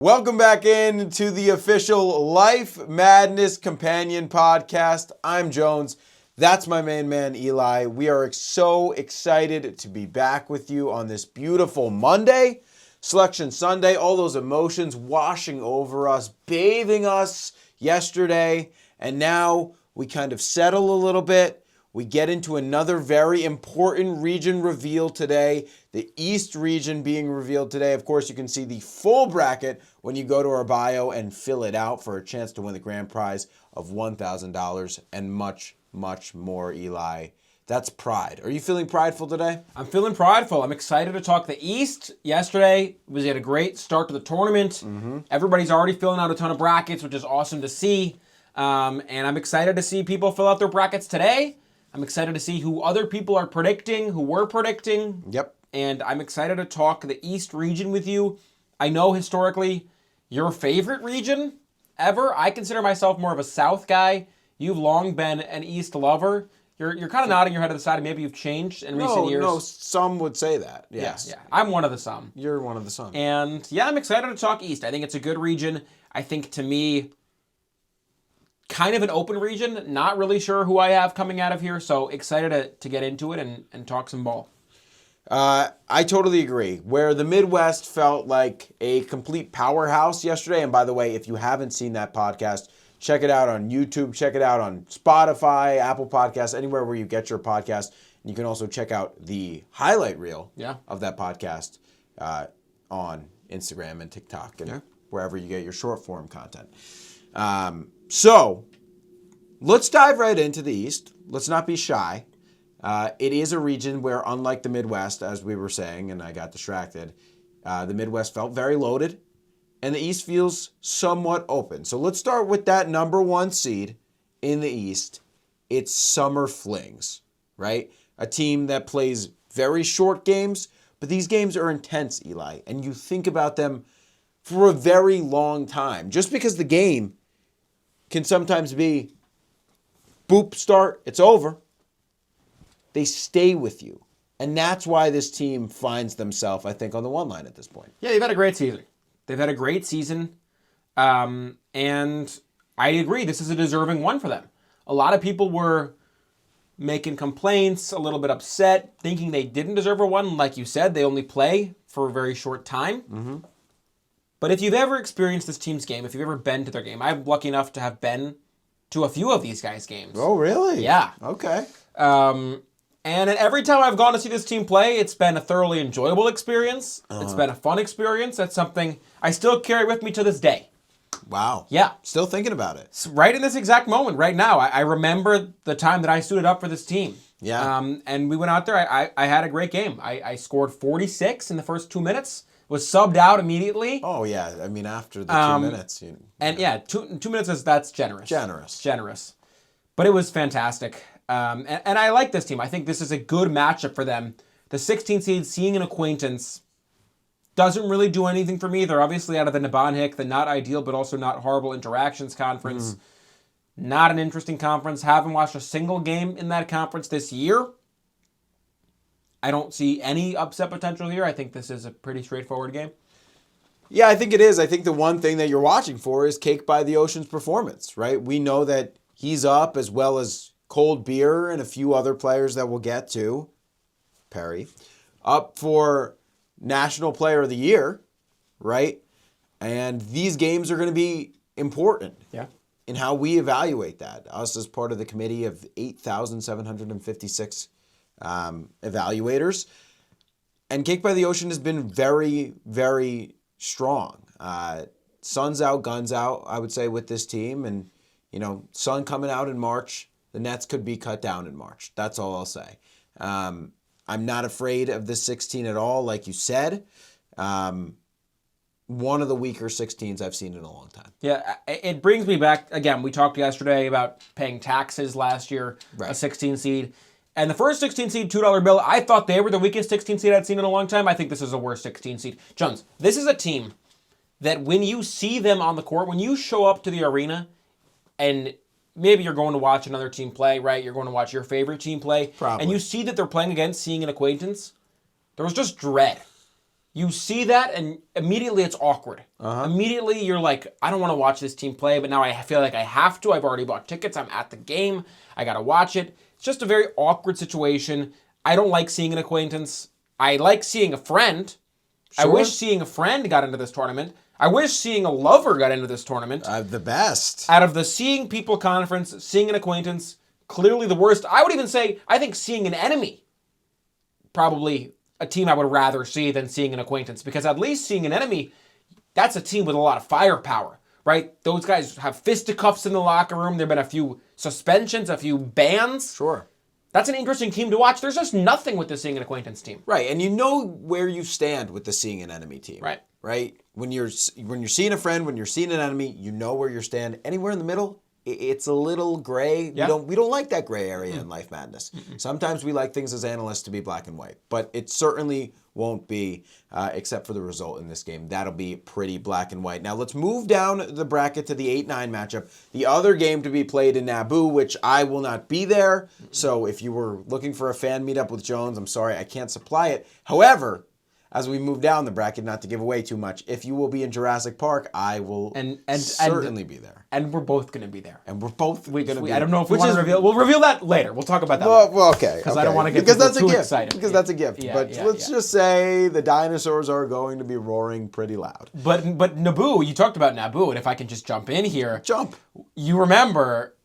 Welcome back in to the official Life Madness Companion podcast. I'm Jones. That's my main man, Eli. We are so excited to be back with you on this beautiful Monday, Selection Sunday. All those emotions washing over us, bathing us yesterday. And now we kind of settle a little bit. We get into another very important region reveal today, the East region being revealed today. Of course, you can see the full bracket when you go to our bio and fill it out for a chance to win the grand prize of $1,000 and much, much more, Eli. That's pride. Are you feeling prideful today? I'm feeling prideful. I'm excited to talk the East. Yesterday, we had a great start to the tournament. Everybody's already filling out a ton of brackets, which is awesome to see. And I'm excited to see people fill out their brackets today. I'm excited to see who other people are predicting, who we're predicting. Yep. And I'm excited to talk the East region with you. I know historically your favorite region ever. I consider myself more of a South guy. You've long been an East lover. You're kind of nodding your head to the side, and maybe you've changed in recent years. No, some would say that. Yes. Yeah. I'm one of the some. You're one of the some. And yeah, I'm excited to talk East. I think it's a good region. I think to me, kind of an open region. Not really sure who I have coming out of here, so excited to get into it and talk some ball. I totally agree. Where the Midwest felt like a complete powerhouse yesterday, and by the way, if you haven't seen that podcast, check it out on YouTube, check it out on Spotify, Apple Podcasts, anywhere where you get your podcast. And you can also check out the highlight reel of that podcast on Instagram and TikTok and wherever you get your short form content. So let's dive right into the East. Let's not be shy. It is a region where, unlike the Midwest, as we were saying, and I got distracted, the Midwest felt very loaded, and the East feels somewhat open. So let's start with that number one seed in the East. It's Summer Flings, right? A team that plays very short games, but these games are intense, Eli, and you think about them for a very long time. Just because the game can sometimes be boop, start, it's over. They stay with you. And that's why this team finds themselves, I think, on the one line at this point. Yeah, they've had a great season. They've had a great season. And I agree, this is a deserving one for them. A lot of people were making complaints, a little bit upset, thinking they didn't deserve a one. Like you said, they only play for a very short time. But if you've ever experienced this team's game, if you've ever been to their game, I'm lucky enough to have been to a few of these guys' games. Oh, really? Yeah. Okay. And every time I've gone to see this team play, it's been a thoroughly enjoyable experience. It's been a fun experience. That's something I still carry with me to this day. Wow. Yeah. Still thinking about it. So right in this exact moment, right now, I remember the time that I suited up for this team. Yeah. And we went out there. I had a great game. I scored 46 in the first 2 minutes. Was subbed out immediately. Oh, yeah. I mean, after the 2 minutes. And yeah, 2 minutes, that's generous. Generous. But it was fantastic. And I like this team. I think this is a good matchup for them. The 16 seed, seeing an Acquaintance, doesn't really do anything for me. They're obviously out of the Nabanhic, the not ideal but also not horrible interactions conference. Not an interesting conference. Haven't watched a single game in that conference this year. I don't see any upset potential here. I think this is a pretty straightforward game. Yeah, I think it is. I think the one thing that you're watching for is Cake by the Ocean's performance, right? We know that he's up, as well as Cold Beer and a few other players that we'll get to. Perry. Up for National Player of the Year, right? And these games are going to be important in how we evaluate that. Us as part of the committee of 8,756 evaluators. And Cake by the Ocean has been very, very strong. Sun's out, guns out, I would say, with this team. And, sun coming out in March. The Nets could be cut down in March. That's all I'll say. I'm not afraid of this 16 at all, like you said. One of the weaker 16s I've seen in a long time. Yeah, it brings me back, again, we talked yesterday about paying taxes last year, a 16 seed. And the first 16 seed $2 bill, I thought they were the weakest 16 seed I'd seen in a long time. I think this is a worse 16 seed. Jones, this is a team that when you see them on the court, when you show up to the arena and maybe you're going to watch another team play, right? You're going to watch your favorite team play. Probably. And you see that they're playing against seeing an Acquaintance. There was just dread. You see that, and immediately it's awkward. Immediately you're like, I don't want to watch this team play, but now I feel like I have to. I've already bought tickets. I'm at the game. I got to watch it. It's just a very awkward situation. I don't like seeing an acquaintance. I like seeing a friend. Sure. I wish seeing a friend got into this tournament. I wish seeing a lover got into this tournament. The best. Out of the seeing people conference, seeing an acquaintance, clearly the worst. I would even say, I think seeing an enemy, probably a team I would rather see than seeing an acquaintance, because at least seeing an enemy, that's a team with a lot of firepower, right? Those guys have fisticuffs in the locker room. There have been a few suspensions, a few bans. Sure. That's an interesting team to watch. There's just nothing with the seeing an acquaintance team. Right, and you know where you stand with the seeing an enemy team. Right. Right? When you're seeing a friend, when you're seeing an enemy, you know where you stand. Anywhere in the middle, it's a little gray. Yeah. We don't like that gray area in Life Madness. Sometimes we like things as analysts to be black and white, but it certainly won't be, except for the result in this game. That'll be pretty black and white. Now let's move down the bracket to the 8-9 matchup. The other game to be played in Naboo, which I will not be there. So if you were looking for a fan meetup with Jones, I'm sorry, I can't supply it. However, as we move down the bracket, not to give away too much, if you will be in Jurassic Park, I will certainly be there. And we're both going to be there. And we're both going to be. I don't know if we want to reveal. We'll reveal that later. We'll talk about that later. Well, okay. Because I don't want to get too excited. Because that's a gift. But let's just say the dinosaurs are going to be roaring pretty loud. But Naboo, you talked about Naboo, and if I can just jump in here. Jump. You remember,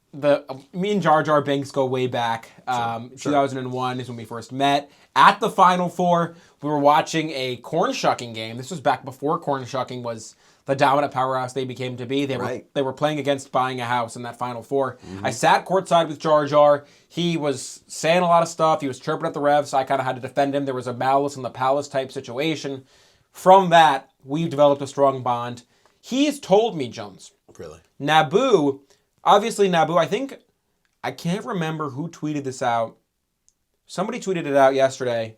me and Jar Jar Binks go way back. 2001 is when we first met. At the Final Four, we were watching a corn shucking game. This was back before corn shucking was the dominant powerhouse they became to be. They were playing against Buying a House in that Final Four. I sat courtside with Jar Jar. He was saying a lot of stuff. He was chirping at the refs. I kind of had to defend him. There was a Malice in the Palace type situation. From that, we've developed a strong bond. He's told me, Jones. Really? Naboo, I can't remember who tweeted this out. Somebody tweeted it out yesterday.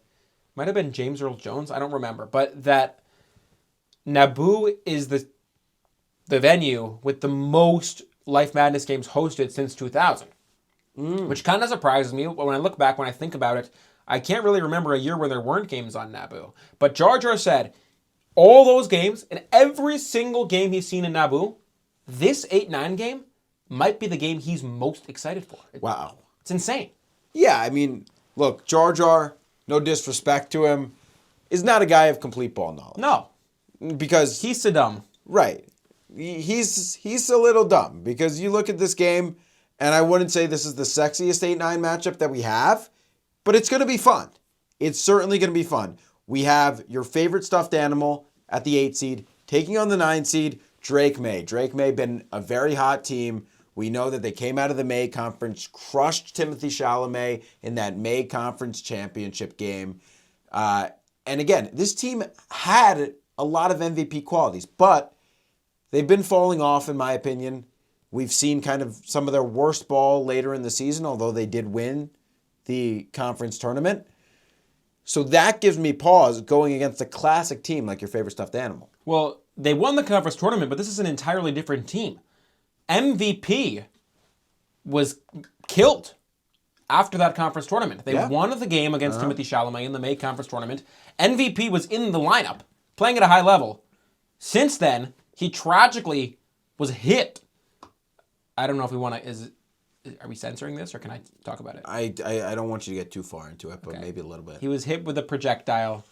Might have been James Earl Jones. I don't remember. But that Naboo is the venue with the most Life Madness games hosted since 2000. Which kind of surprises me. When I look back, when I think about it, I can't really remember a year when there weren't games on Naboo. But Jar Jar said, all those games, and every single game he's seen in Naboo, this 8-9 game might be the game he's most excited for. Wow. It's insane. Yeah, I mean, look, Jar Jar, no disrespect to him, is not a guy of complete ball knowledge. No. Because he's so dumb. Right. He's a little dumb because you look at this game, and I wouldn't say this is the sexiest 8-9 matchup that we have, but it's going to be fun. It's certainly going to be fun. We have your favorite stuffed animal at the 8 seed taking on the 9 seed, Drake Maye. Drake Maye been a very hot team. We know that they came out of the May Conference, crushed Timothy Chalamet in that May Conference championship game. And again, this team had a lot of MVP qualities, but they've been falling off, in my opinion. We've seen kind of some of their worst ball later in the season, although they did win the conference tournament. So that gives me pause going against a classic team like your favorite stuffed animal. Well, they won the conference tournament, but this is an entirely different team. MVP was killed after that conference tournament. They won the game against Timothy Chalamet in the May conference tournament. MVP was in the lineup, playing at a high level. Since then, he tragically was hit. I don't know if we want to... Are we censoring this, or can I talk about it? I don't want you to get too far into it, but maybe a little bit. He was hit with a projectile.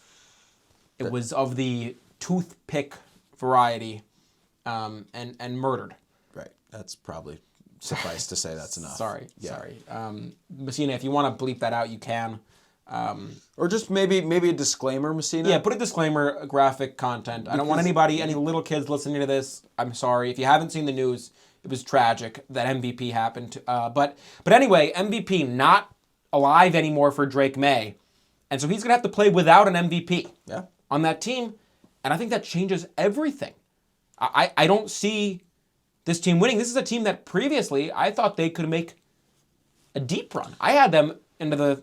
It was of the toothpick variety, and murdered. Right. That's probably suffice to say that's enough. Sorry. Messina, if you want to bleep that out, you can. Or just maybe a disclaimer, Messina. Yeah, put a disclaimer, graphic content. I don't want any little kids listening to this. I'm sorry. If you haven't seen the news, it was tragic that MVP happened. But anyway, MVP not alive anymore for Drake Maye. And so he's going to have to play without an MVP on that team. And I think that changes everything. I don't see this team winning. This is a team that previously I thought they could make a deep run. I had them into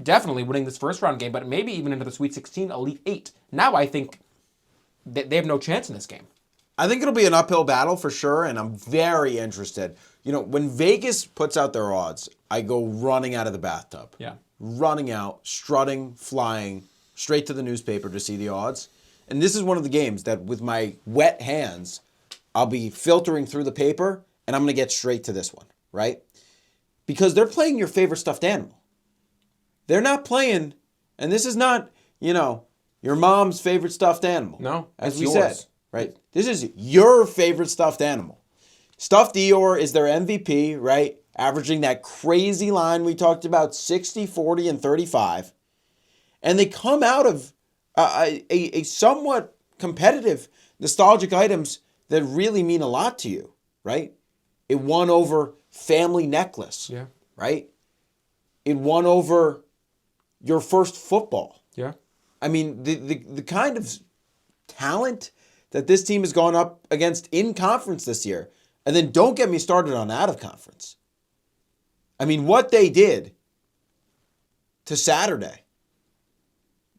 definitely winning this first round game, but maybe even into the Sweet 16, Elite 8. Now I think they have no chance in this game. I think it'll be an uphill battle for sure, and I'm very interested. You know, when Vegas puts out their odds, I go running out of the bathtub. Yeah. Running out, strutting, flying, straight to the newspaper to see the odds. and this is one of the games that with my wet hands, I'll be filtering through the paper, and I'm going to get straight to this one, right? Because they're playing your favorite stuffed animal. They're not playing, and this is not, your mom's favorite stuffed animal. No, as we said, right? This is your favorite stuffed animal. Stuffed Eeyore is their MVP, right? Averaging that crazy line we talked about, 60, 40, and 35. And they come out of a somewhat competitive nostalgic items that really mean a lot to you, right? It won over Family Necklace, right? It won over your first football. Yeah. I mean, the kind of talent that this team has gone up against in conference this year, and then don't get me started on out of conference. I mean, what they did to Saturday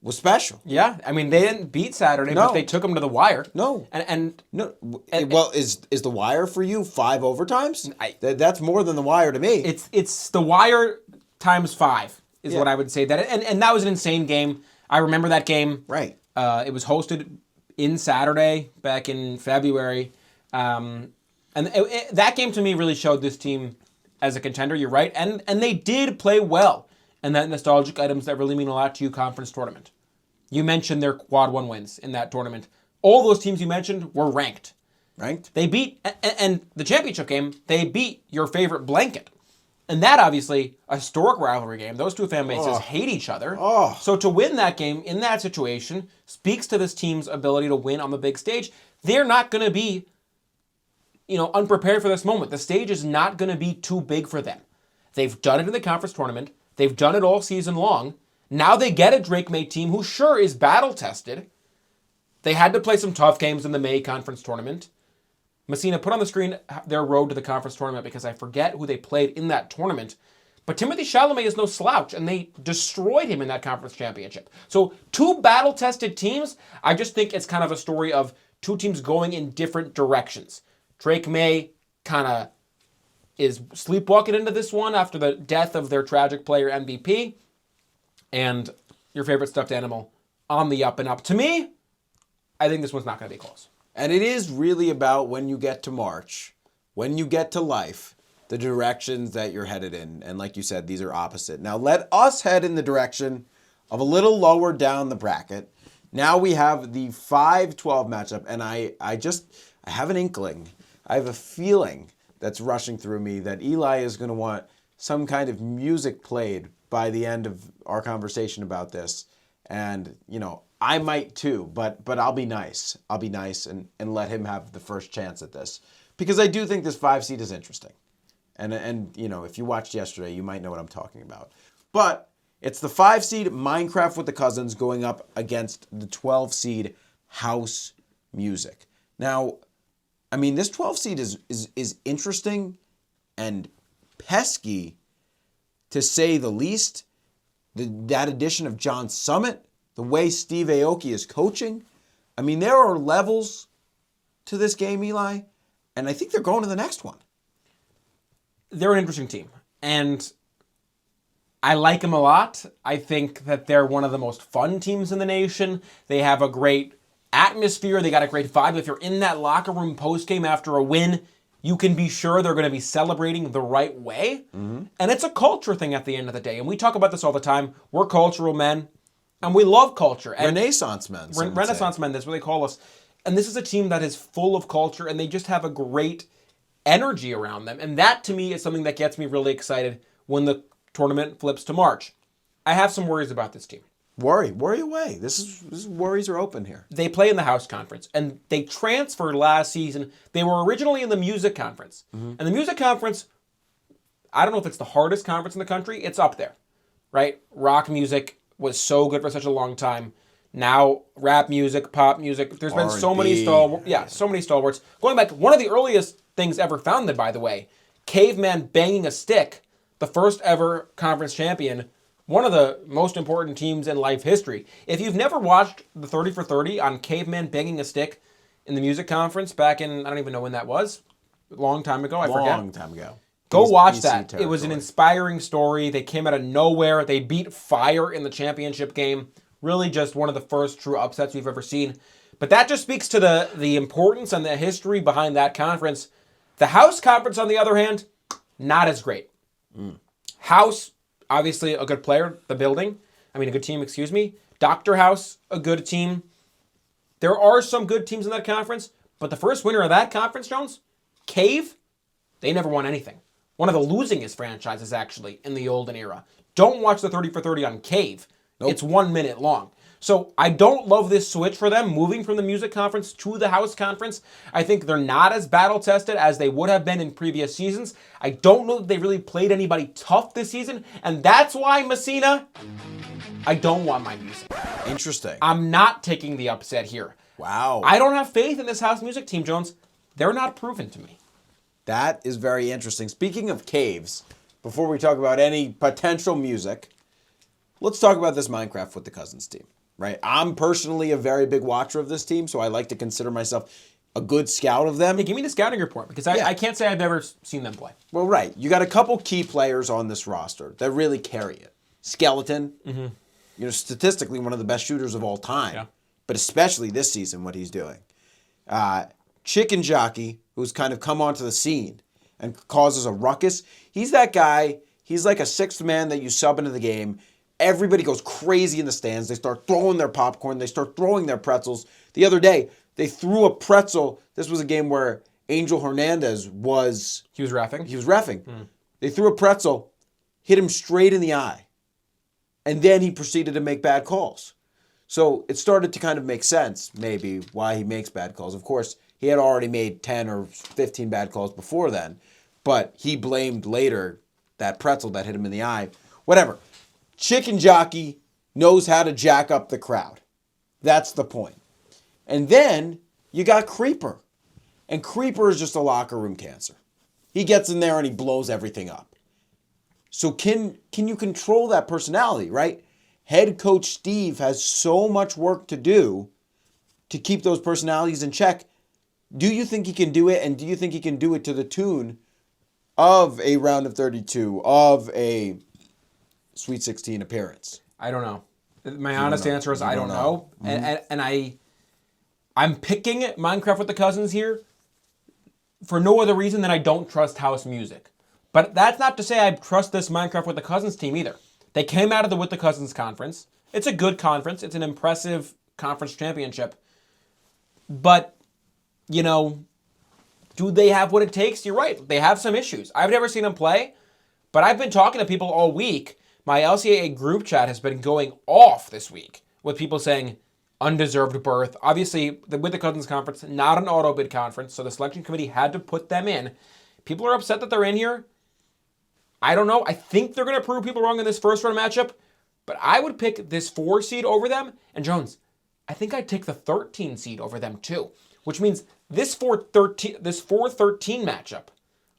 was special. Yeah, I mean, they didn't beat Saturday, but they took them to the wire. No. And well, is the wire for you 5 overtimes? That's more than the wire to me. It's the wire times 5 is what I would say. And that was an insane game. I remember that game. Right. It was hosted in Saturday back in February. And that game to me really showed this team as a contender. You're right. And they did play well. And that nostalgic items that really mean a lot to you conference tournament. You mentioned their quad 1 wins in that tournament. All those teams you mentioned were ranked. Ranked? They beat, and the championship game, they beat your favorite blanket. And that obviously, a historic rivalry game. Those two fan bases hate each other. So to win that game in that situation speaks to this team's ability to win on the big stage. They're not going to be, unprepared for this moment. The stage is not going to be too big for them. They've done it in the conference tournament. They've done it all season long. Now they get a Drake Maye team who sure is battle-tested. They had to play some tough games in the May conference tournament. Messina, put on the screen their road to the conference tournament because I forget who they played in that tournament. But Timothy Chalamet is no slouch, and they destroyed him in that conference championship. So 2 battle-tested teams. I just think it's kind of a story of 2 teams going in different directions. Drake Maye kind of is sleepwalking into this one after the death of their tragic player MVP. And your favorite stuffed animal on the up and up. To me, I think this one's not going to be close. And it is really about when you get to March, when you get to life, the directions that you're headed in. And like you said, these are opposite. Now let us head in the direction of a little lower down the bracket. Now we have the 5-12 matchup. And I have an inkling. I have a feeling that's rushing through me that Eli is going to want some kind of music played by the end of our conversation about this. And, I might too, but I'll be nice. I'll be nice and let him have the first chance at this. Because I do think this 5 seed is interesting. And if you watched yesterday, you might know what I'm talking about. But it's the 5 seed Minecraft with the Cousins going up against the 12 seed House Music. Now, this 12 seed is interesting and pesky, to say the least. That addition of John Summit, the way Steve Aoki is coaching. There are levels to this game, Eli, and I think they're going to the next one. They're an interesting team, and I like them a lot. I think that they're one of the most fun teams in the nation. They have a great atmosphere. They got a great vibe. If you're in that locker room post-game after a win, you can be sure they're going to be celebrating the right way. Mm-hmm. And it's a culture thing at the end of the day. And we talk about this all the time. We're cultural men, and we love culture. And Renaissance men. Renaissance men, that's what they call us. And this is a team that is full of culture, and they just have a great energy around them. And that, to me, is something that gets me really excited when the tournament flips to March. I have some worries about this team. Worry away. This is worries are open here. They play in the House Conference, and they transferred last season. They were originally in the Music Conference. Mm-hmm. And the Music Conference, I don't know if it's the hardest conference in the country. It's up there, right? Rock music was so good for such a long time. Now, rap music, pop music, there's been so many stalwarts. Going back, one of the earliest things ever founded, by the way, Caveman Banging a Stick, the first ever conference champion, one of the most important teams in life history. If you've never watched the 30 for 30 on Caveman Banging a Stick in the music conference back in, I don't even know when that was, a long time ago, I forget. Long time ago. Go watch that. Territory. It was an inspiring story. They came out of nowhere. They beat Fire in the championship game. Really just one of the first true upsets we've ever seen. But that just speaks to the importance and the history behind that conference. The House Conference, on the other hand, not as great. House, obviously a good player, a good team, excuse me. Dr. House, a good team. There are some good teams in that conference, but the first winner of that conference, Jones, Cave, they never won anything. One of the losingest franchises, actually, in the olden era. Don't watch the 30 for 30 on Cave. Nope. It's 1 minute long. So I don't love this switch for them, moving from the music conference to the House Conference. I think they're not as battle-tested as they would have been in previous seasons. I don't know that they really played anybody tough this season, and that's why, Messina, I don't want my music. Interesting. I'm not taking the upset here. Wow. I don't have faith in this House music team, Jones. They're not proven to me. That is very interesting. Speaking of caves, before we talk about any potential music, let's talk about this Minecraft with the Cousins team, right? I'm personally a very big watcher of this team, so I like to consider myself a good scout of them. Hey, give me the scouting report, because I can't say I've ever seen them play. Well, right. You got a couple key players on this roster that really carry it. Skeleton, statistically one of the best shooters of all time, but especially this season, what he's doing. Chicken Jockey, who's kind of come onto the scene and causes a ruckus. He's that guy. He's like a sixth man that you sub into the game. Everybody goes crazy in the stands. They start throwing their popcorn. They start throwing their pretzels. The other day, they threw a pretzel. This was a game where Angel Hernandez was... He was reffing? He was reffing. They threw a pretzel, hit him straight in the eye. And then he proceeded to make bad calls. So it started to kind of make sense, maybe, why he makes bad calls. Of course, he had already made 10 or 15 bad calls before then. But he blamed later that pretzel that hit him in the eye. Whatever. Chicken Jockey knows how to jack up the crowd. That's the point. And then you got Creeper. And Creeper is just a locker room cancer. He gets in there and he blows everything up. So can you control that personality, right? Head coach Steve has so much work to do to keep those personalities in check. Do you think he can do it? And do you think he can do it to the tune of a round of 32, of a Sweet 16 appearance? I don't know. My honest answer is I don't know. And I'm picking Minecraft with the Cousins here for no other reason than I don't trust house music. But that's not to say I trust this Minecraft with the Cousins team either. They came out of the With the Cousins conference. It's a good conference. It's an impressive conference championship. But, do they have what it takes? You're right. They have some issues. I've never seen them play, but I've been talking to people all week. My LCAA group chat has been going off this week with people saying undeserved berth. Obviously, With the Cousins conference, not an auto bid conference, so the selection committee had to put them in. People are upset that they're in here. I don't know. I think they're going to prove people wrong in this first round matchup, but I would pick this 4 seed over them. And Jones, I think I'd take the 13 seed over them too, which means this 4-13 matchup,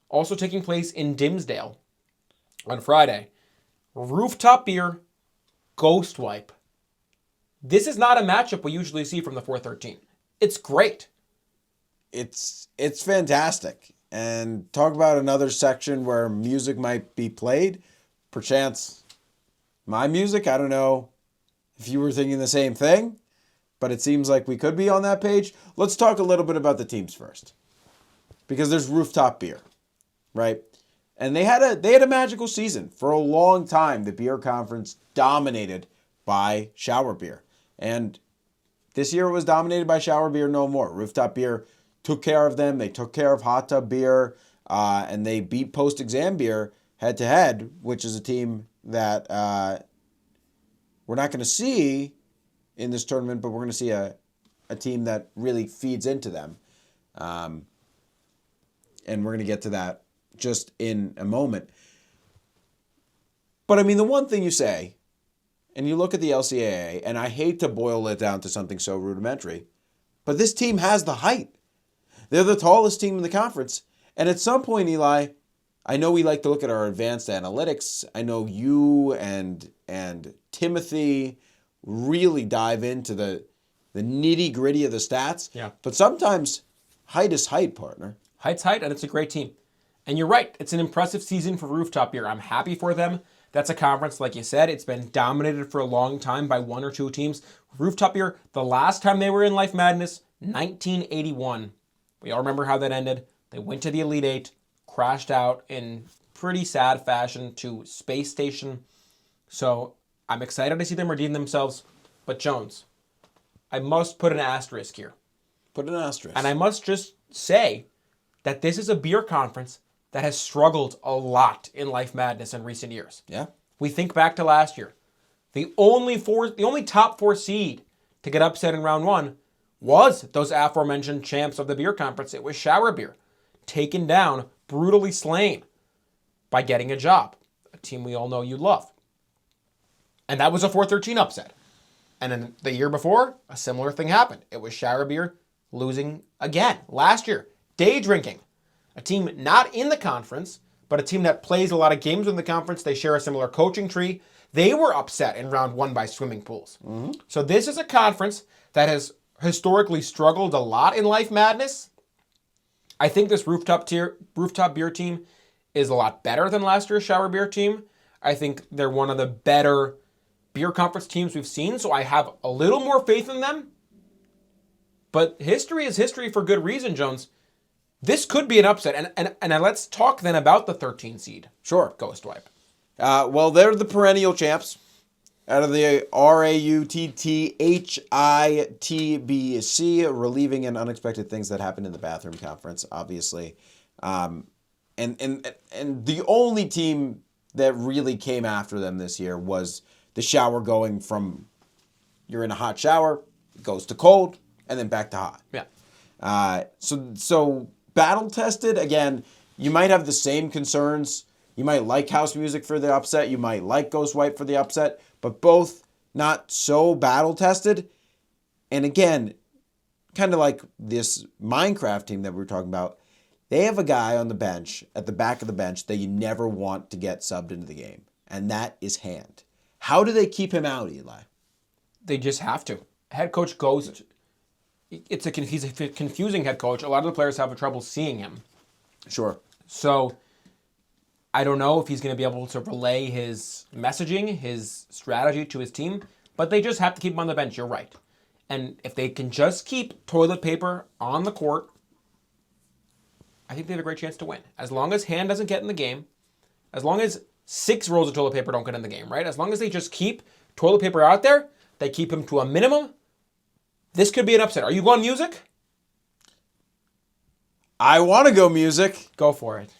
also taking place in Dimsdale on Friday. Rooftop Beer, Ghost Wipe. This is not a matchup we usually see from the 4-13. It's great. It's fantastic. And talk about another section where music might be played. Perchance my music, I don't know if you were thinking the same thing, but it seems like we could be on that page. Let's talk a little bit about the teams first. Because there's Rooftop Beer, right? And they had a magical season. For a long time, the beer conference dominated by Shower Beer. And this year it was dominated by Shower Beer no more. Rooftop Beer took care of them. They took care of Hot Tub Beer. And they beat Post Exam Beer head-to-head, which is a team that we're not going to see in this tournament, but we're going to see a team that really feeds into them. And we're going to get to that just in a moment. But I mean, the one thing you say, and you look at the LCAA, and I hate to boil it down to something so rudimentary, but this team has the height. They're the tallest team in the conference. And at some point, Eli, I know we like to look at our advanced analytics. I know you and Timothy really dive into the nitty-gritty of the stats. Yeah. But sometimes height is height, partner. Height's height, and it's a great team. And you're right. It's an impressive season for Rooftop Beer. I'm happy for them. That's a conference, like you said, it's been dominated for a long time by one or two teams. Rooftop Beer, the last time they were in Life Madness, 1981. We all remember how that ended. They went to the Elite Eight, crashed out in pretty sad fashion to Space Station. So I'm excited to see them redeem themselves. But Jones, I must put an asterisk here. Put an asterisk. And I must just say that this is a beer conference that has struggled a lot in Life Madness in recent years. Yeah. We think back to last year. The only top 4 seed to get upset in round 1 was those aforementioned champs of the beer conference. It was Shower Beer, taken down, brutally slain by Getting a Job, a team we all know you love. And that was a 4-13 upset. And then the year before, a similar thing happened. It was Shower Beer losing again last year. Day Drinking, a team not in the conference, but a team that plays a lot of games in the conference. They share a similar coaching tree. They were upset in round 1 by Swimming Pools. Mm-hmm. So this is a conference that has historically struggled a lot in Life Madness. I think this Rooftop Beer team is a lot better than last year's Shower Beer team. I think they're one of the better beer conference teams we've seen, so I have a little more faith in them. But history is history for good reason, Jones. This could be an upset. And let's talk then about the 13 seed. Sure. Ghost Wipe. Well, they're the perennial champs out of the RAUTTHITBC, relieving and unexpected things that happened in the bathroom conference, obviously. And the only team that really came after them this year was the Shower, going from you're in a hot shower, it goes to cold, and then back to hot. Yeah. So battle tested, again, you might have the same concerns. You might like house music for the upset. You might like Ghost Wipe for the upset, but both not so battle tested. And again, kind of like this Minecraft team that we were talking about, they have a guy on the bench, at the back of the bench, that you never want to get subbed into the game, and that is Hand. How do they keep him out, Eli? They just have to. Head coach goes... He's a confusing head coach. A lot of the players have trouble seeing him. Sure. So I don't know if he's going to be able to relay his messaging, his strategy to his team, but they just have to keep him on the bench. You're right. And if they can just keep toilet paper on the court, I think they have a great chance to win. As long as Hand doesn't get in the game, as long as 6 rolls of toilet paper don't get in the game, right? As long as they just keep toilet paper out there, they keep him to a minimum, this could be an upset. Are you going music? I want to go music. Go for it.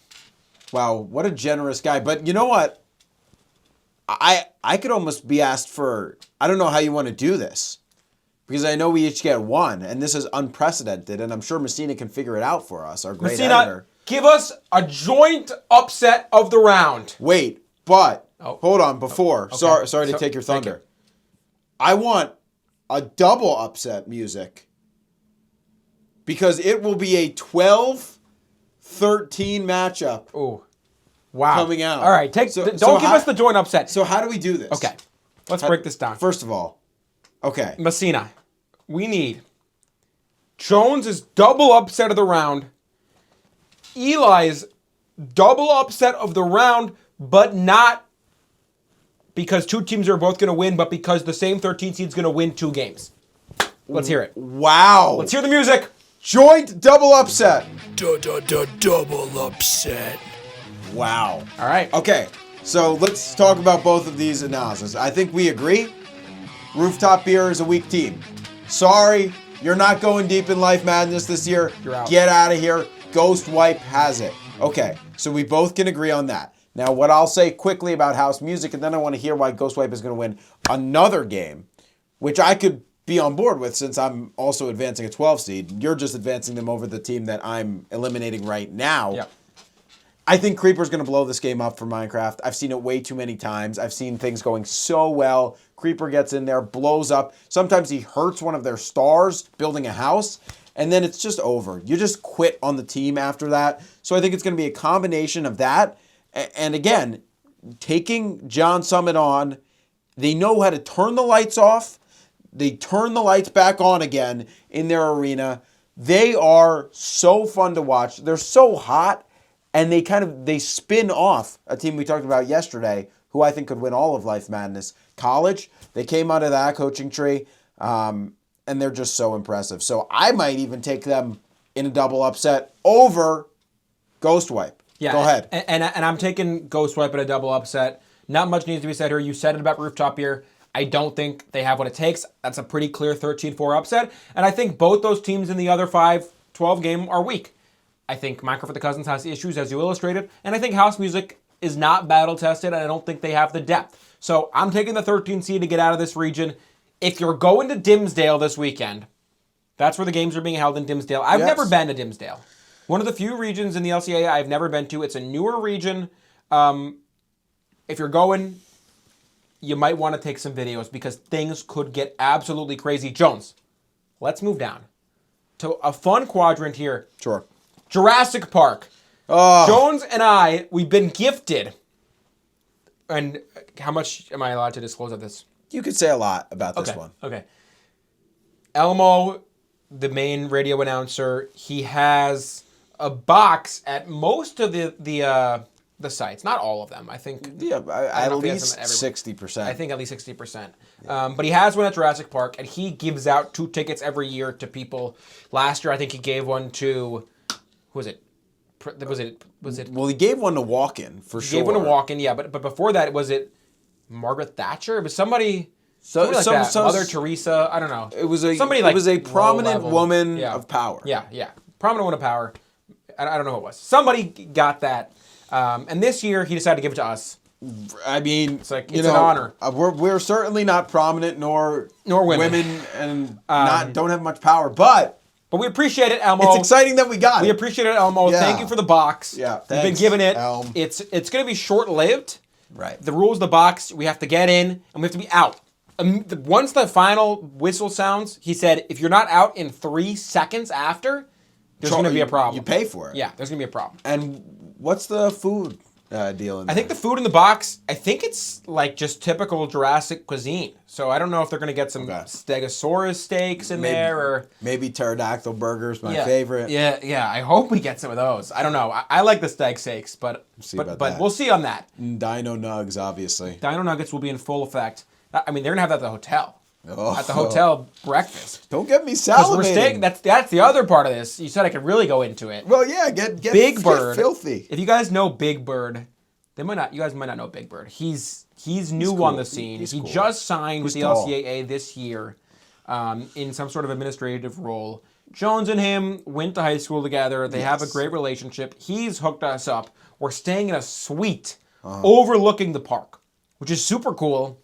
Wow, what a generous guy. But you know what? I could almost be asked for, I don't know how you want to do this, because I know we each get one, and this is unprecedented, and I'm sure Messina can figure it out for us, our great editor. Give us a joint upset of the round. Wait, but hold on, before. Okay. Sorry to take your thunder. I want a double upset music, because it will be a 12-13 matchup. Ooh. Wow. Coming out. All right, don't give us the joint upset. So how do we do this? Okay. Let's break this down. First of all, okay. Messina, we need Jones's double upset of the round, Eli's double upset of the round, but not because two teams are both going to win, but because the same 13 seed is going to win 2 games. Let's hear it. Wow. Let's hear the music. Joint double upset. Double upset. Wow. All right. Okay, so let's talk about both of these analyses. I think we agree. Rooftop Beer is a weak team. Sorry, you're not going deep in Life Madness this year. You're out. Get out of here. Ghost Wipe has it. Okay, so we both can agree on that. Now, what I'll say quickly about house music, and then I want to hear why Ghost Wipe is going to win another game, which I could be on board with since I'm also advancing a 12 seed. You're just advancing them over the team that I'm eliminating right now. Yep. I think Creeper's going to blow this game up for Minecraft. I've seen it way too many times. I've seen things going so well. Creeper gets in there, blows up. Sometimes he hurts one of their stars building a house, and then it's just over. You just quit on the team after that. So I think it's going to be a combination of that. And again, taking John Summit on, they know how to turn the lights off. They turn the lights back on again in their arena. They are so fun to watch. They're so hot. And they spin off a team we talked about yesterday, who I think could win all of Life Madness. College, they came out of that coaching tree, and they're just so impressive. So I might even take them in a double upset over Ghostwipe. Yeah, go ahead. And I'm taking Ghostwipe in a double upset. Not much needs to be said here. You said it about Rooftop here. I don't think they have what it takes. That's a pretty clear 13-4 upset. And I think both those teams in the other 5-12 game are weak. I think Minecraft for the Cousins has issues, as you illustrated. And I think House Music is not battle-tested, and I don't think they have the depth. So I'm taking the 13 seed to get out of this region. If you're going to Dimsdale this weekend, that's where the games are being held in Dimsdale. I've never been to Dimsdale. One of the few regions in the LCA I've never been to. It's a newer region. If you're going, you might want to take some videos because things could get absolutely crazy. Jones, let's move down to a fun quadrant here. Sure. Jurassic Park. Oh. Jones and I, we've been gifted. And how much am I allowed to disclose of this? You could say a lot about this one. Okay. Elmo, the main radio announcer, he has a box at most of the sites, not all of them. I think at least 60%. I think at least 60%. But he has one at Jurassic Park, and he gives out 2 tickets every year to people. Last year, I think he gave one to who was it? Was it? Well, he gave one to Walk-In for sure. He gave one to Walk-In, yeah. But before that, was it Margaret Thatcher? It was somebody. Somebody like that. Mother Teresa. I don't know. It was a somebody like it was a prominent woman of power. Yeah. Prominent woman of power. I don't know who it was. Somebody got that. And this year, he decided to give it to us. I mean, it's like it's an honor. We're certainly not prominent nor women and don't have much power, but we appreciate it, Elmo. It's exciting that we got it. We appreciate it, Elmo. Yeah. Thank you for the box. Yeah, we've been given it. Elm. It's going to be short-lived. Right. The rules of the box, we have to get in and we have to be out. Once the final whistle sounds, he said, if you're not out in 3 seconds after, there's going to be a problem. You pay for it. Yeah, there's going to be a problem. And what's the food deal in there? I think the food in the box, I think it's like just typical Jurassic cuisine. So I don't know if they're going to get some Stegosaurus steaks in there or... Maybe pterodactyl burgers, my favorite. Yeah. I hope we get some of those. I don't know. I like the steg steaks, but we'll see on that. Dino Nugs, obviously. Dino Nuggets will be in full effect. I mean, they're going to have that at the hotel. At the hotel breakfast. Don't get me salivating. That's the other part of this. You said I could really go into it. Well, yeah, get Big Bird. Filthy. If you guys know Big Bird, you guys might not know Big Bird. He's new cool. On the scene. He just signed with the LCAA this year in some sort of administrative role. Jones and him went to high school together. They have a great relationship. He's hooked us up. We're staying in a suite overlooking the park, which is super cool.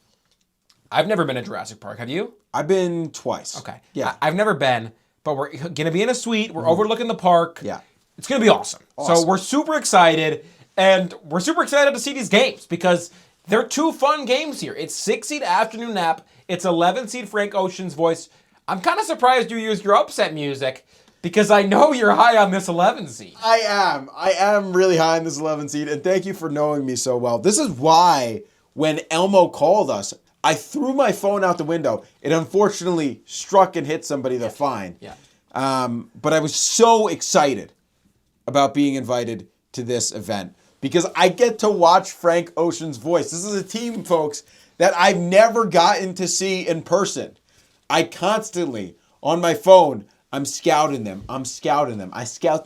I've never been to Jurassic Park. Have you? I've been twice. Okay. Yeah. I've never been, but we're going to be in a suite. We're overlooking the park. Yeah. It's going to be awesome. So we're super excited, and we're super excited to see these games because they're 2 fun games here. It's 6-seed Afternoon Nap. It's 11-seed Frank Ocean's Voice. I'm kind of surprised you used your upset music because I know you're high on this 11 seed. I am really high on this 11 seed, and thank you for knowing me so well. This is why when Elmo called us, I threw my phone out the window. It unfortunately struck and hit somebody. They're fine. Yeah. But I was so excited about being invited to this event because I get to watch Frank Ocean's Voice. This is a team, folks, that I've never gotten to see in person. I constantly, on my phone, I'm scouting them. I scout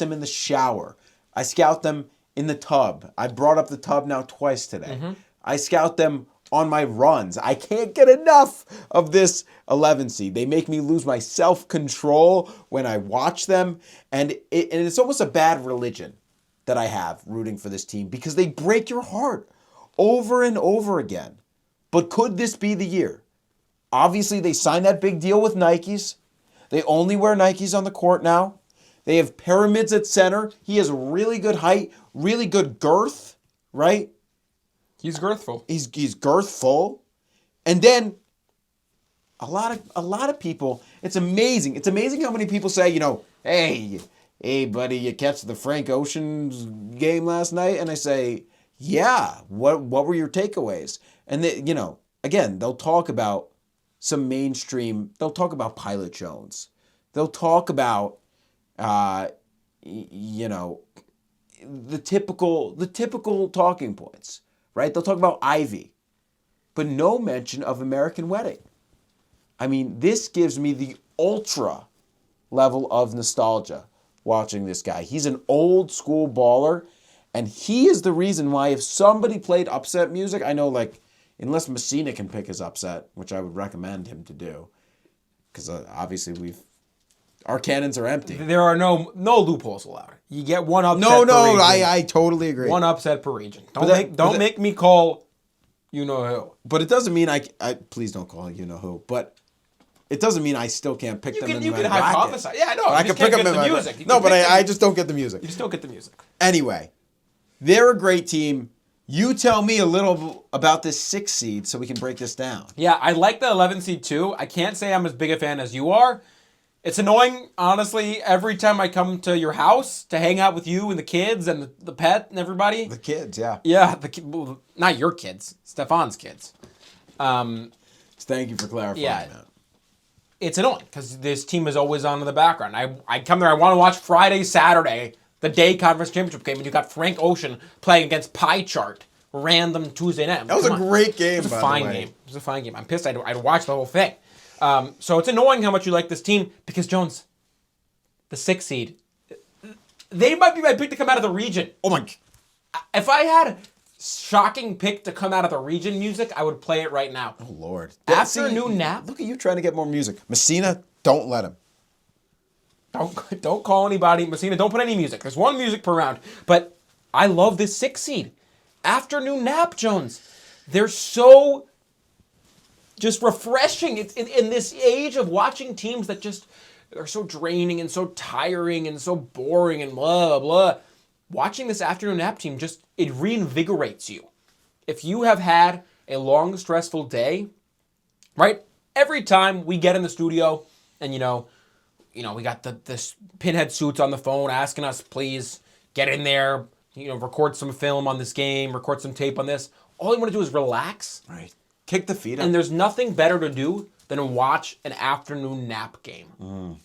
them in the shower. I scout them in the tub. I brought up the tub now twice today. Mm-hmm. I scout them on my runs. I can't get enough of this 11 seed. They make me lose my self-control when I watch them. And it's almost a bad religion that I have rooting for this team because they break your heart over and over again. But could this be the year? Obviously, they signed that big deal with Nikes. They only wear Nikes on the court now. They have pyramids at center. He has really good height, really good girth, right? He's girthful. He's girthful. And then a lot of people, it's amazing. It's amazing how many people say, hey buddy, you catch the Frank Ocean's game last night? And I say, yeah, what were your takeaways? And they, again, they'll talk about some mainstream, they'll talk about Pilot Jones. They'll talk about the typical talking points. right? They'll talk about Ivy, but no mention of American Wedding. I mean, this gives me the ultra level of nostalgia watching this guy. He's an old school baller, and he is the reason why if somebody played upset music, I know like, unless Messina can pick his upset, which I would recommend him to do, because obviously our cannons are empty. There are no loopholes allowed. You get one upset No, per region. I totally agree. One upset per region. Don't make me call you know who. But it doesn't mean I please don't call you know who. But it doesn't mean I still can't pick them in my bracket. Hypothesize. Yeah, I know. I can pick them in my music. No, but I just don't get the music. You just don't get the music. Anyway, they're a great team. You tell me a little about this 6 seed so we can break this down. Yeah, I like the 11 seed too. I can't say I'm as big a fan as you are. It's annoying, honestly, every time I come to your house to hang out with you and the kids and the pet and everybody. The kids, yeah. Yeah, not your kids, Stefan's kids. Thank you for clarifying that. It's annoying because this team is always on in the background. I come there, I want to watch Friday, Saturday, the day conference championship game, and you got Frank Ocean playing against Pie Chart, random Tuesday night. That was a great game, by the way. It was a fine game. It was a fine game. I'm pissed I'd watch the whole thing. So it's annoying how much you like this team because, Jones, the 6 seed, they might be my pick to come out of the region. Oh my. If I had a shocking pick to come out of the region music, I would play it right now. Oh, Lord. Afternoon nap. Look at you trying to get more music. Messina, don't let him. Don't call anybody. Messina, don't put any music. There's one music per round. But I love this 6 seed. Afternoon nap, Jones. They're so just refreshing. It's in this age of watching teams that just are so draining and so tiring and so boring and blah, blah, blah. Watching this afternoon nap team it reinvigorates you. If you have had a long, stressful day, right? Every time we get in the studio and, we got this pinhead suits on the phone asking us, please get in there, record some film on this game, record some tape on this. All you want to do is relax. Right. Kick the feet up. And there's nothing better to do than watch an afternoon nap game.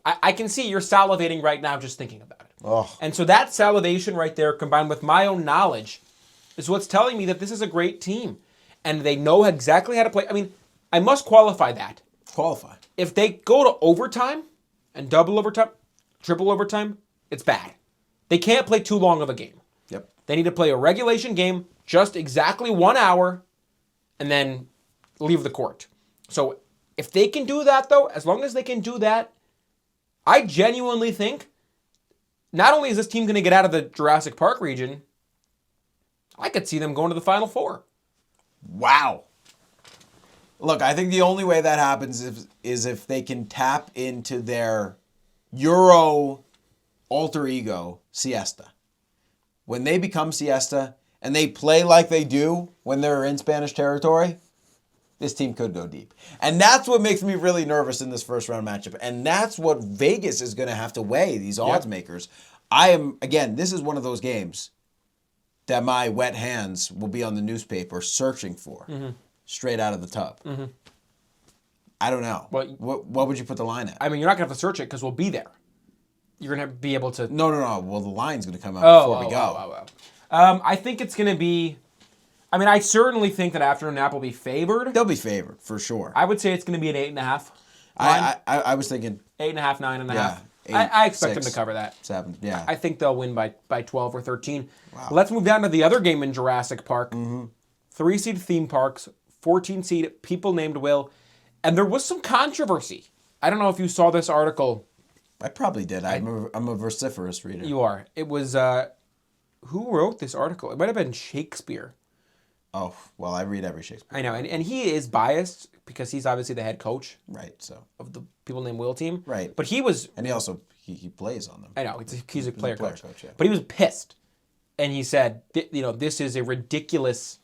I can see you're salivating right now just thinking about it. Oh. And so that salivation right there, combined with my own knowledge, is what's telling me that this is a great team. And they know exactly how to play. I mean, I must qualify that. Qualify. If they go to overtime and double overtime, triple overtime, it's bad. They can't play too long of a game. Yep. They need to play a regulation game, just exactly 1 hour, and then leave the court. So if they can do that, though, as long as they can do that, I genuinely think not only is this team going to get out of the Jurassic Park region, I could see them going to the Final Four. Wow. Look, I think the only way that happens is if they can tap into their Euro alter ego, Siesta. When they become Siesta and they play like they do when they're in Spanish territory, this team could go deep. And that's what makes me really nervous in this first round matchup. And that's what Vegas is going to have to weigh, these odds makers. This is one of those games that my wet hands will be on the newspaper searching for straight out of the tub. Mm-hmm. I don't know. What would you put the line at? I mean, you're not going to have to search it because we'll be there. You're going to be able to... No. Well, the line's going to come out before we go. I think it's going to be... I mean, I certainly think that afternoon nap will be favored. They'll be favored, for sure. I would say it's going to be an 8.5. I was thinking... 8.5, 9.5. Yeah. 8, I expect 6, them to cover that. 7, yeah. I think they'll win by 12 or 13. Wow. Let's move down to the other game in Jurassic Park. 3-seed theme parks, 14-seed people named Will. And there was some controversy. I don't know if you saw this article. I probably did. I'm a vociferous reader. You are. It was... who wrote this article? It might have been Shakespeare. Oh, well, I read every Shakespeare. I know, and he is biased because he's obviously the head coach. Right, so. Of the people named Will team. Right. But he was... And he also, he plays on them. I know, he's a player coach. Yeah. But he was pissed. And he said, this is a ridiculous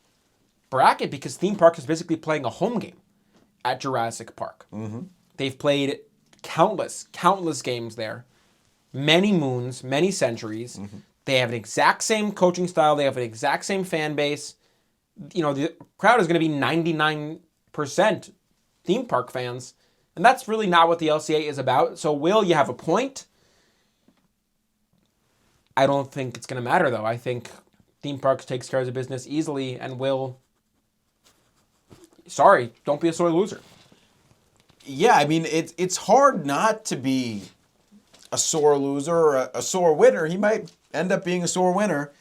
bracket because theme park is basically playing a home game at Jurassic Park. Mm-hmm. They've played countless games there. Many moons, many centuries. Mm-hmm. They have an exact same coaching style. They have an exact same fan base. The crowd is going to be 99% theme park fans. And that's really not what the LCA is about. So, Will, you have a point. I don't think it's going to matter, though. I think Theme Parks takes care of the business easily and will. Sorry, don't be a sore loser. Yeah, I mean, it's hard not to be a sore loser or a sore winner. He might end up being a sore winner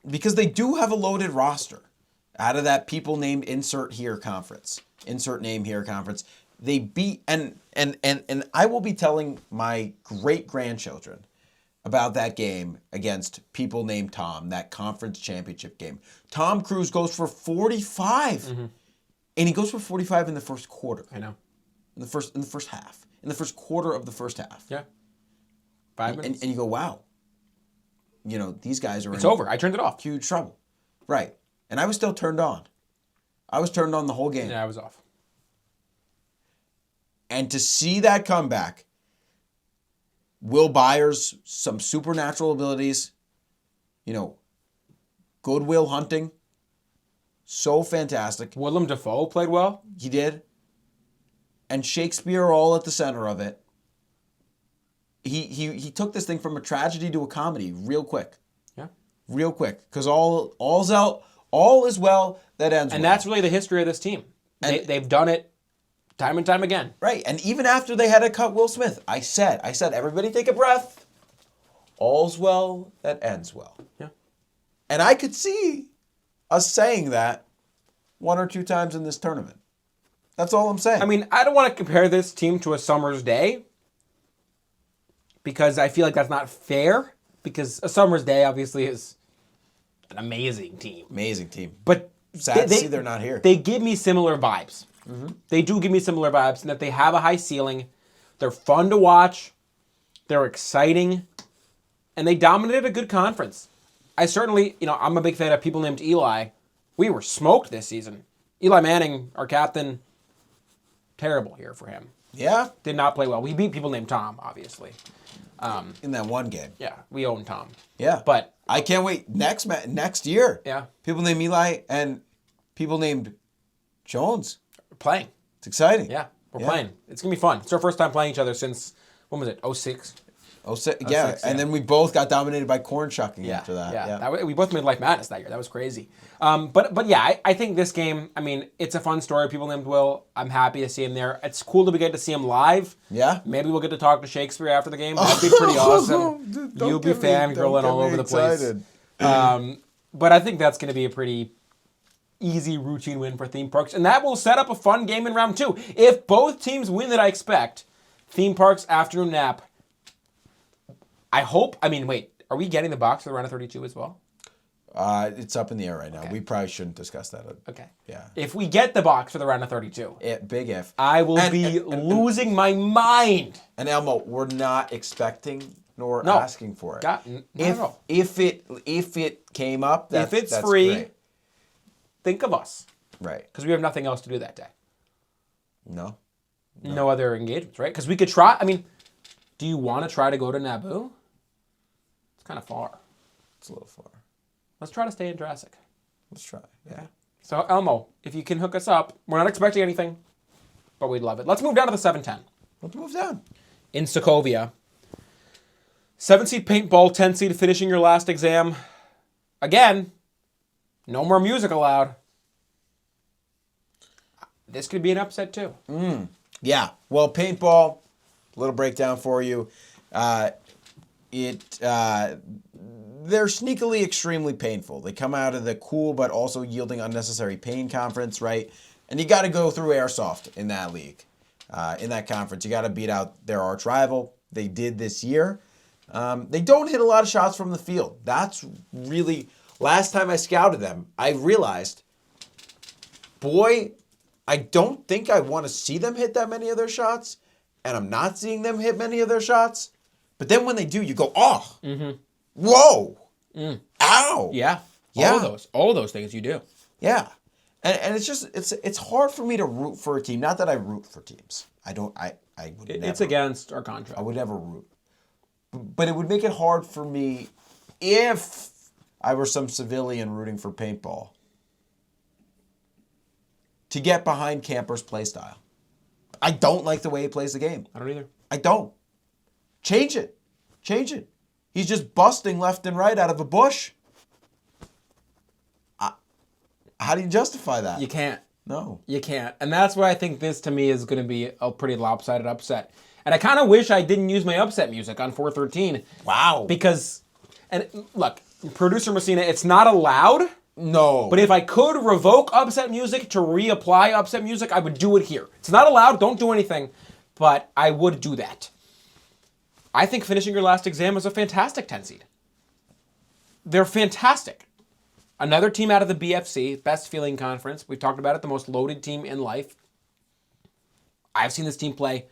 because they do have a loaded roster out of that people named insert here conference, insert name here conference. They beat, and I will be telling my great-grandchildren about that game against people named Tom, that conference championship game. Tom Cruise goes for 45. And he goes for 45 in the first quarter. I know. In the first half. In the first quarter of the first half. Yeah. 5 minutes. And you go, wow. You know, these guys are It's over. I turned it off. Huge trouble. Right. And I was still turned on. I was turned on the whole game. Yeah, I was off. And to see that comeback, Will Byers, some supernatural abilities, you know, goodwill hunting, so fantastic. Willem Dafoe played well. He did. And Shakespeare all at the center of it. He took this thing from a tragedy to a comedy real quick. Yeah. Real quick. Because all is well that ends well. And that's really the history of this team. They've done it time and time again. Right. And even after they had to cut Will Smith, I said, everybody take a breath. All's well that ends well. Yeah. And I could see us saying that one or two times in this tournament. That's all I'm saying. I mean, I don't want to compare this team to a Summer's Day because I feel like that's not fair because a Summer's Day obviously is an amazing team. Amazing team. But sad to see they're not here. They give me similar vibes. Mm-hmm. They do give me similar vibes in that they have a high ceiling. They're fun to watch. They're exciting. And they dominated a good conference. I certainly, I'm a big fan of people named Eli. We were smoked this season. Eli Manning, our captain, terrible here for him. Yeah? Did not play well. We beat people named Tom, obviously. In that one game. Yeah, we own Tom. Yeah. But I can't wait. Next year. Yeah. People named Eli and people named Jones. We're playing. It's exciting. Yeah, we're playing. It's going to be fun. It's our first time playing each other since, when was it, 06? Yeah, and then we both got dominated by corn shucking after that. Yeah. We both made Life Madness that year. That was crazy. But yeah, I think this game, it's a fun story. People named Will. I'm happy to see him there. It's cool to get to see him live. Yeah. Maybe we'll get to talk to Shakespeare after the game. That'd be pretty awesome. You'll be fangirling all over the place. But I think that's going to be a pretty easy routine win for Theme Parks. And that will set up a fun game in round 2. If both teams win that I expect, Theme Parks afternoon nap. I hope. Wait. Are we getting the box for the round of 32 as well? It's up in the air right now. Okay. We probably shouldn't discuss that. Okay. Yeah. If we get the box for the round of 32. Big if. I will be losing my mind. And Elmo, we're not expecting nor asking for it. If it came up, that's free, great. Think of us. Right. Because we have nothing else to do that day. No other engagements, right? Because we could try. Do you want to try to go to Naboo? It's kind of far. It's a little far. Let's try to stay in Jurassic. Let's try. Yeah. So, Elmo, if you can hook us up, we're not expecting anything, but we'd love it. Let's move down to the 7-10. Let's move down. In Sokovia. 7-seed paintball, 10-seed finishing your last exam. Again, no more music allowed. This could be an upset, too. Yeah. Well, paintball... Little breakdown for you. They're sneakily extremely painful. They come out of the cool but also yielding unnecessary pain conference, right? And you got to go through airsoft in that league, in that conference. You got to beat out their arch rival. They did this year. They don't hit a lot of shots from the field. That's really... Last time I scouted them, I realized, boy, I don't think I want to see them hit that many of their shots. And I'm not seeing them hit many of their shots. But then when they do, you go, oh, whoa, ow. Yeah. All of those things you do. Yeah. And it's just, it's hard for me to root for a team. Not that I root for teams. I would never. It's against our contract. I would never root. But it would make it hard for me if I were some civilian rooting for paintball to get behind Camper's play style. I don't like the way he plays the game. I don't either. I don't. Change it. He's just busting left and right out of a bush. How do you justify that? You can't. No. You can't. And that's why I think this, to me, is going to be a pretty lopsided upset. And I kind of wish I didn't use my upset music on 413. Wow. Because, and look, producer Messina, it's not allowed. No. But if I could revoke upset music to reapply upset music, I would do it here. It's not allowed. Don't do anything. But I would do that. I think finishing your last exam is a fantastic 10 seed. They're fantastic. Another team out of the BFC, Best Feeling Conference. We've talked about it, the most loaded team in life. I've seen this team play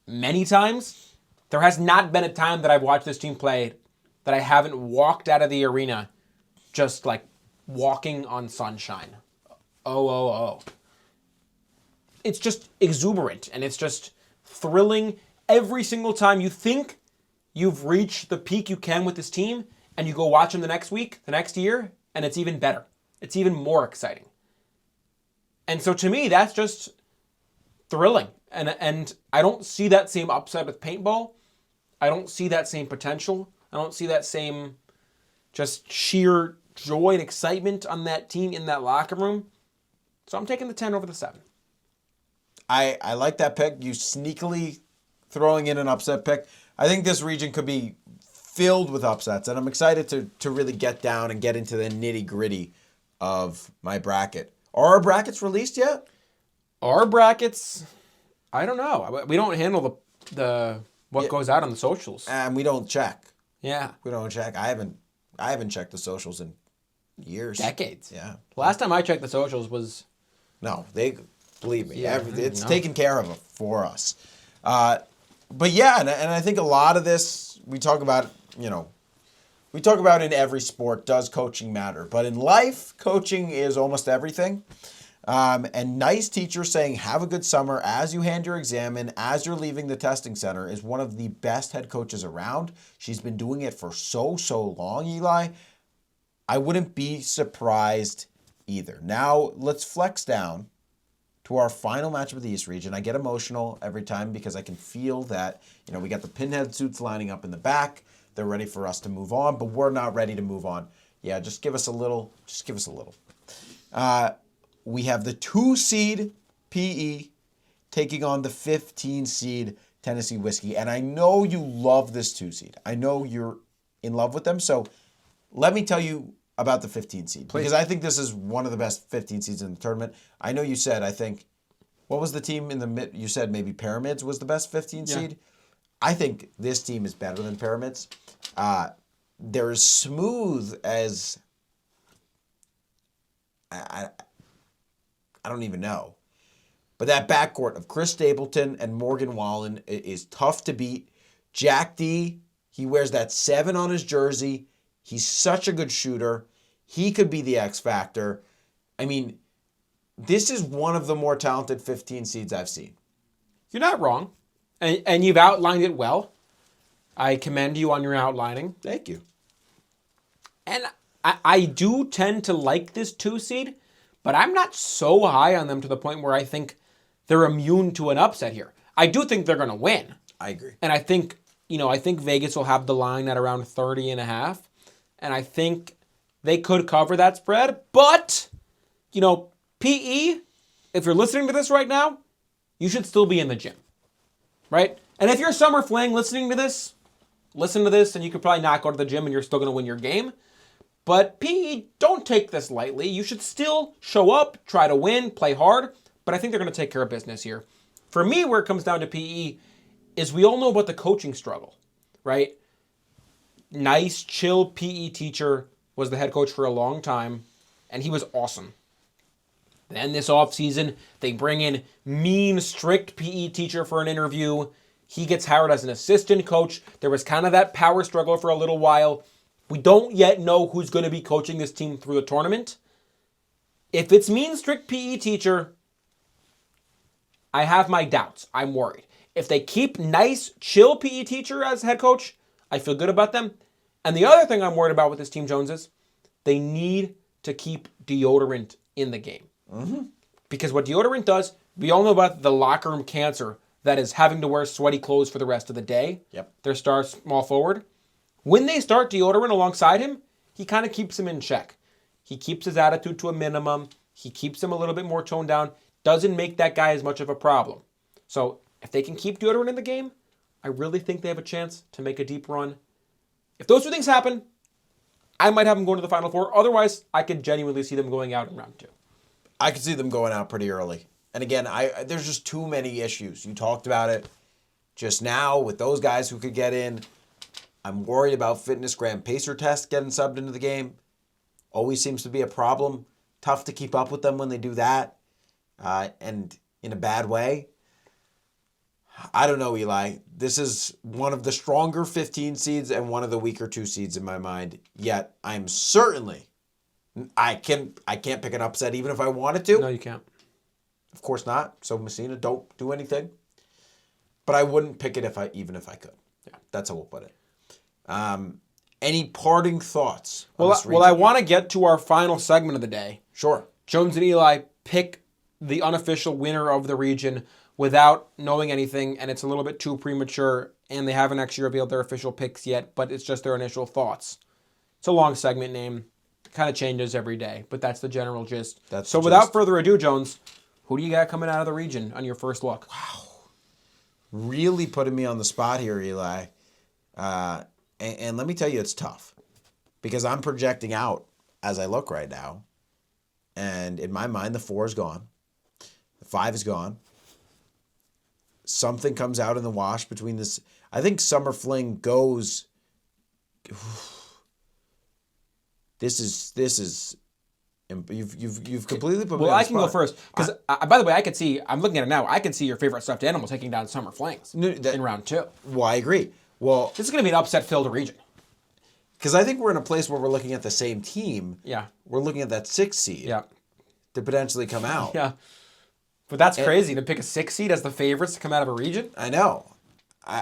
many times. There has not been a time that I've watched this team play that I haven't walked out of the arena just like walking on sunshine. Oh. It's just exuberant and it's just thrilling every single time you think you've reached the peak you can with this team and you go watch them the next week, the next year, and it's even better. It's even more exciting. And so to me, that's just thrilling. And I don't see that same upside with Paintball. I don't see that same potential. I don't see that same just sheer joy and excitement on that team in that locker room. So I'm taking the 10 over the 7. I like that pick. You sneakily throwing in an upset pick. I think this region could be filled with upsets, and I'm excited to really get down and get into the nitty-gritty of my bracket. Are our brackets released yet? Our brackets, I don't know. We don't handle the what goes out on the socials. And we don't check. Yeah. We don't check. I haven't checked the socials in years. Decades. Yeah. Last time I checked the socials was... No, they believe me. Yeah, it's taken care of for us. But yeah, and I think a lot of this we talk about, we talk about in every sport, does coaching matter? But in life, coaching is almost everything. And nice teacher saying, have a good summer as you hand your exam in, as you're leaving the testing center, is one of the best head coaches around. She's been doing it for so long, Eli. I wouldn't be surprised either. Now, let's flex down to our final matchup of the East region. I get emotional every time because I can feel that, we got the pinhead suits lining up in the back. They're ready for us to move on, but we're not ready to move on. Yeah, just give us a little. We have the 2 seed PE taking on the 15 seed Tennessee Whiskey. And I know you love this 2 seed. I know you're in love with them. So let me tell you about the 15 seed. Please. Because I think this is one of the best 15 seeds in the tournament. I know you said, what was the team in the mid? You said maybe Pyramids was the best 15 seed. I think this team is better than Pyramids. They're as smooth as... I don't even know. But that backcourt of Chris Stapleton and Morgan Wallen is tough to beat. Jack D, he wears that 7 on his jersey. He's such a good shooter. He could be the X factor. I mean, this is one of the more talented 15 seeds I've seen. You're not wrong. And you've outlined it well. I commend you on your outlining. Thank you. And I do tend to like this 2 seed. But I'm not so high on them to the point where I think they're immune to an upset here. I do think they're going to win. I agree. And I think, I think Vegas will have the line at around 30.5. And I think they could cover that spread. But, PE, if you're listening to this right now, you should still be in the gym. Right? And if you're Summer Fling listening to this, listen to this and you could probably not go to the gym and you're still going to win your game. But PE, don't take this lightly. You should still show up, try to win, play hard, but I think they're going to take care of business here. For me, where it comes down to PE is we all know about the coaching struggle, right? Nice, chill PE teacher was the head coach for a long time, and he was awesome. Then this offseason, they bring in mean, strict PE teacher for an interview. He gets hired as an assistant coach. There was kind of that power struggle for a little while. We don't yet know who's going to be coaching this team through the tournament. If it's mean, strict PE teacher, I have my doubts. I'm worried. If they keep nice, chill PE teacher as head coach, I feel good about them. And the other thing I'm worried about with this team, Jones, is they need to keep deodorant in the game. Mm-hmm. Because what deodorant does, we all know about the locker room cancer that is having to wear sweaty clothes for the rest of the day. Yep. Their star small forward. When they start deodorant alongside him, he kind of keeps him in check. He keeps his attitude to a minimum. He keeps him a little bit more toned down. Doesn't make that guy as much of a problem. So if they can keep Deodorant in the game, I really think they have a chance to make a deep run. If those two things happen, I might have them going to the Final Four. Otherwise, I could genuinely see them going out in round 2. I could see them going out pretty early. And again, there's just too many issues. You talked about it just now with those guys who could get in. I'm worried about fitness. Graham Pacer test getting subbed into the game. Always seems to be a problem. Tough to keep up with them when they do that. And in a bad way. I don't know, Eli. This is one of the stronger 15 seeds and one of the weaker 2 seeds in my mind. Yet I'm certainly, I can't pick an upset even if I wanted to. No, you can't. Of course not. So Messina, don't do anything. But I wouldn't pick it even if I could. Yeah, that's how we'll put it. Any parting thoughts? Well, I want to get to our final segment of the day. Sure. Jones and Eli pick the unofficial winner of the region without knowing anything, and it's a little bit too premature, and they haven't actually revealed their official picks yet, but it's just their initial thoughts. It's a long segment name. Kind of changes every day, but that's the general gist. So without further ado, Jones, who do you got coming out of the region on your first look? Wow. Really putting me on the spot here, Eli. And let me tell you, it's tough. Because I'm projecting out as I look right now. And in my mind, the 4 is gone. The 5 is gone. Something comes out in the wash between this. I think Summer Fling goes. This is. You've completely put me on the spot. Well, I can go first because by the way, I could see. I'm looking at it now. I can see your favorite stuffed animal taking down Summer Flings in round 2. Well, I agree. Well, this is going to be an upset-filled region. Because I think we're in a place where we're looking at the same team. Yeah. We're looking at that 6 seed. Yeah. To potentially come out. Yeah. But that's crazy to pick a 6 seed as the favorites to come out of a region. I know.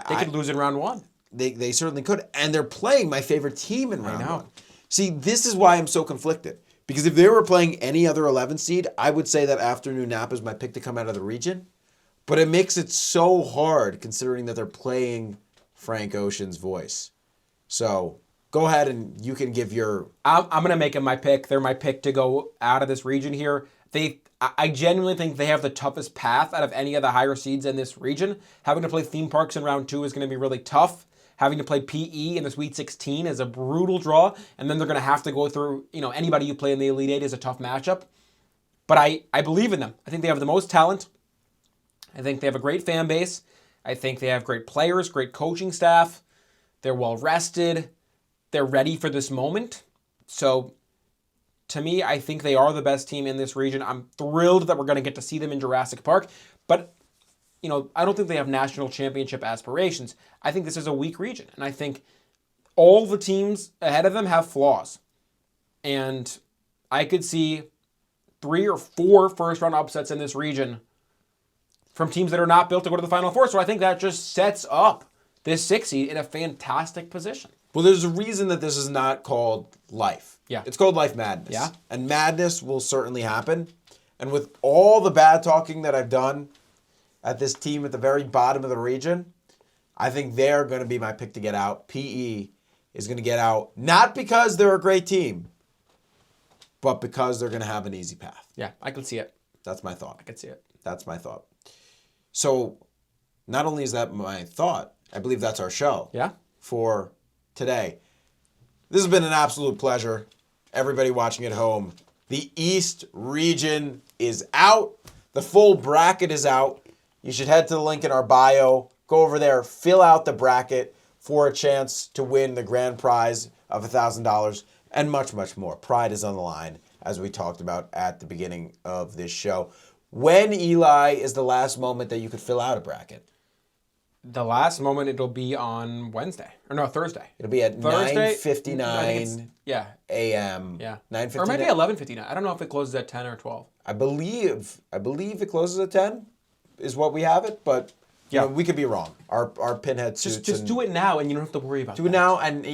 They could lose in round 1. They certainly could. And they're playing my favorite team in round 1. See, this is why I'm so conflicted. Because if they were playing any other 11 seed, I would say that Afternoon Nap is my pick to come out of the region. But it makes it so hard considering that they're playing Frank Ocean's voice. So go ahead and you can give your... I'm going to make them my pick. They're my pick to go out of this region here. I genuinely think they have the toughest path out of any of the higher seeds in this region. Having to play theme parks in round 2 is going to be really tough. Having to play PE in the Sweet 16 is a brutal draw. And then they're going to have to go through, anybody you play in the Elite 8 is a tough matchup. But I believe in them. I think they have the most talent. I think they have a great fan base. I think they have great players, great coaching staff. They're well rested. They're ready for this moment. So to me, I think they are the best team in this region. I'm thrilled that we're going to get to see them in Jurassic Park. But, I don't think they have national championship aspirations. I think this is a weak region. And I think all the teams ahead of them have flaws. And I could see 3 or 4 first-round upsets in this region from teams that are not built to go to the Final Four. So I think that just sets up this 6 seed in a fantastic position. Well, there's a reason that this is not called life. Yeah. It's called Life Madness. Yeah. And madness will certainly happen. And with all the bad talking that I've done at this team at the very bottom of the region, I think they're going to be my pick to get out. PE is going to get out, not because they're a great team, but because they're going to have an easy path. Yeah, I can see it. That's my thought. I can see it. That's my thought. So not only is that my thought, I believe that's our show. Yeah. For today. This has been an absolute pleasure. Everybody watching at home. The East region is out. The full bracket is out. You should head to the link in our bio. Go over there, fill out the bracket for a chance to win the grand prize of $1,000 and much, much more. Pride is on the line, as we talked about at the beginning of this show. When, Eli, is the last moment that you could fill out a bracket? The last moment, it'll be on Thursday. It'll be at 9:59 a.m. Yeah. 9:59. Or it might be 11:59. I don't know if it closes at 10 or 12. I believe it closes at 10 is what we have it, but we could be wrong. Our pinhead suits. Just do it now and you don't have to worry about it. Do it now and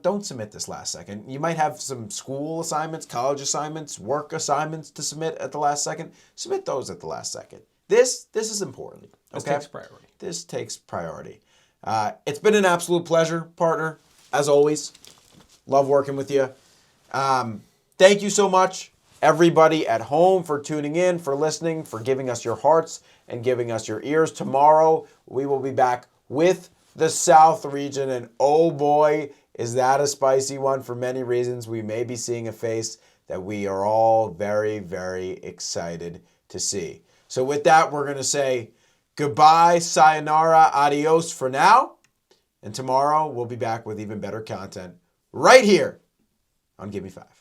Don't submit this last second. You might have some school assignments, college assignments, work assignments to submit at the last second. Submit those at the last second. This is important. This takes priority. This takes priority. It's been an absolute pleasure, partner, as always. Love working with you. Thank you so much, everybody at home, for tuning in, for listening, for giving us your hearts and giving us your ears. Tomorrow, we will be back with the South region, and oh boy, is that a spicy one for many reasons. We may be seeing a face that we are all very, very excited to see. So with that, we're going to say goodbye, sayonara, adios for now. And tomorrow, we'll be back with even better content right here on Give Me 5.